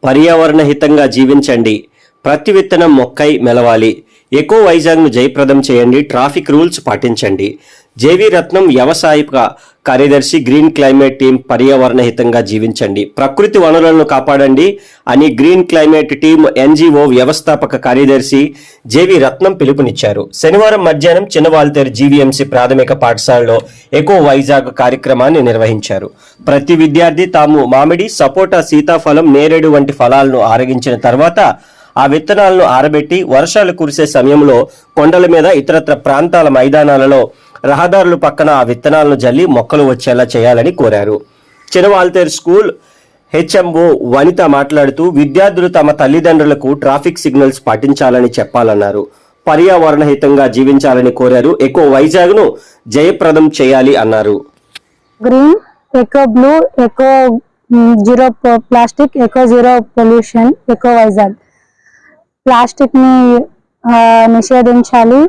పర్యావరణ హితంగా జీవించండి. ప్రతి విత్తనం మొక్కై మెలవాలి. ఎకో వైజాగ్ను జయప్రదం చేయండి. ట్రాఫిక్ రూల్స్ పాటించండి. జేవి రత్నం వ్యవసాయక కార్యదర్శి, గ్రీన్ క్లైమేట్ టీం. పర్యావరణ హితంగా జీవించండి, ప్రకృతి వనరులను కాపాడండి అని గ్రీన్ క్లైమేట్ టీం ఎన్జిఓ వ్యవస్థాపక కార్యదర్శి జేవి రత్నం పిలుపునిచ్చారు. శనివారం మధ్యాహ్నం చిన్నవాల్తేరు జీవీఎంసీ ప్రాథమిక పాఠశాలలో ఎకో వైజాగ్ కార్యక్రమాన్ని నిర్వహించారు. ప్రతి విద్యార్థి తాము మామిడి, సపోటా, సీతాఫలం, నేరేడు వంటి ఫలాలను ఆరగించిన తర్వాత ఆ విత్తనాలను ఆరబెట్టి వర్షాలు కురిసే సమయంలో కొండల మీద, ఇతరత్ర ప్రాంతాల మైదానాలలో, రహదారుల పక్కన ఆ విత్తనాలను జల్లి మొక్కలు వచ్చేలా చేయాలని కోరారు. చినవాల్తేరు స్కూల్ హెచ్ఎంఓ వనిత మాట్లాడుతూ విద్యార్థులు తమ తల్లిదండ్రులకు ట్రాఫిక్ సిగ్నల్స్ పాటించాలని చెప్పాలన్నారు. పర్యావరణ హితంగా జీవించాలని కోరారు. ఎకో వైజాగ్ ను జయప్రదం చేయాలి అన్నారు. Green, eco blue, eco zero plastic, eco zero pollution, eco Vizag. Plastic ని నిషేధించాలి,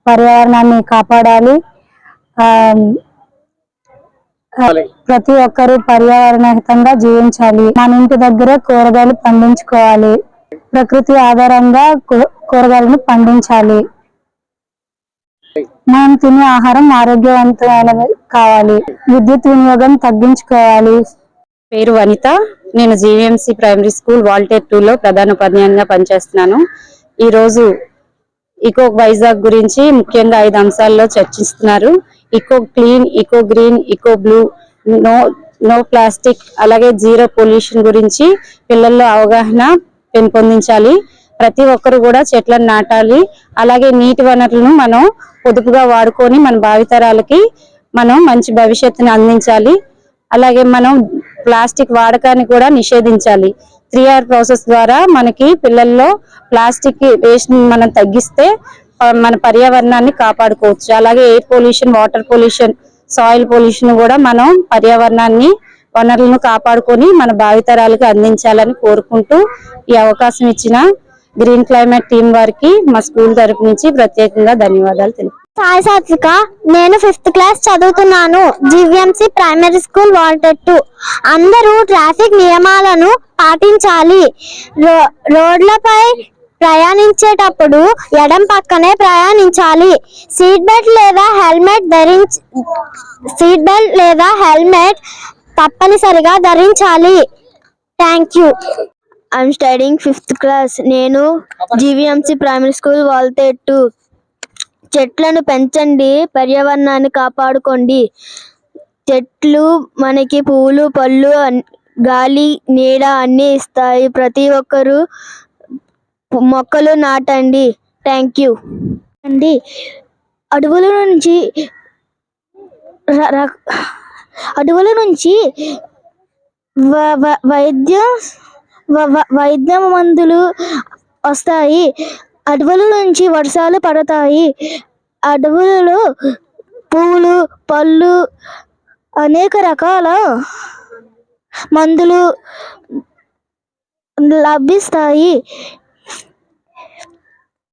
పర్యావరణాన్ని కాపాడాలి. ప్రతి ఒక్కరూ పర్యావరణ హితంగా జీవించాలి. మన ఇంటి దగ్గర కూరగాయలు పండించుకోవాలి. ప్రకృతి ఆధారంగా కూరగాయలను పండించాలి. మనం తినే ఆహారం ఆరోగ్యవంతమైనది కావాలి. విద్యుత్ వినియోగం తగ్గించుకోవాలి. పేరు వనిత. నేను జీవీఎంసీ ప్రైమరీ స్కూల్ వాల్టేర్ 2 లో ప్రధానోపాధ్యాయునిగా పనిచేస్తున్నాను. ఈ రోజు ఇకో వైజాగ్ గురించి ముఖ్యంగా 5 అంశాల్లో చర్చిస్తున్నారు. ఇకో క్లీన్, ఇకో గ్రీన్, ఇకో బ్లూ, నో ప్లాస్టిక్, అలాగే జీరో పొల్యూషన్ గురించి పిల్లల్లో అవగాహన పెంపొందించాలి. ప్రతి ఒక్కరు కూడా చెట్లను నాటాలి. అలాగే నీటి వనరులను మనం పొదుపుగా వాడుకొని మన భావితరాలకి మనం మంచి భవిష్యత్తుని అందించాలి. అలాగే మనం ప్లాస్టిక్ వాడకాన్ని కూడా నిషేధించాలి. 3R ప్రాసెస్ ద్వారా మనకి పిల్లల్లో ప్లాస్టిక్ వేస్ట్ మనం తగ్గిస్తే మన పర్యావరణాన్ని కాపాడుకోవచ్చు. అలాగే air pollution, water pollution, soil pollution కూడా మనం పర్యావరణాన్ని, వనరులను కాపాడుకొని మన భావితరాలకు అందించాలని కోరుకుంటూ ఈ అవకాశం ఇచ్చిన గ్రీన్ క్లైమేట్ టీం వారికి మా స్కూల్ తరపు నుంచి ప్రత్యేకంగా ధన్యవాదాలు తెలుపు. సాయి సాత్విక. నేను 5th క్లాస్ చదువుతున్నాను. GVMC primary school Waltair 2. అందరూ ట్రాఫిక్ నియమాలను పాటించాలి. రోడ్లపై ప్రయాణించేటప్పుడు ఎడం పక్కనే ప్రయాణించాలి. సీట్ బెల్ట్ లేదా హెల్మెట్ తప్పనిసరిగా ధరించాలి. Thank you. I'm studying 5th class. నేను జీవీఎంసీ ప్రైమరీ స్కూల్ వాల్టేర్ 2. చెట్లను పెంచండి, పర్యావరణాన్ని కాపాడుకోండి. చెట్లు మనకి పువ్వులు, పళ్ళు, గాలి, నీడ అన్నీ ఇస్తాయి. ప్రతి ఒక్కరూ మొక్కలు నాటండి. థ్యాంక్ యూ అండి. అడవుల నుంచి వైద్య మందులు వస్తాయి. అడవుల నుంచి వర్షాలు పడతాయి. అడవులలో పువ్వులు, పళ్ళు, అనేక రకాల మందులు లభిస్తాయి.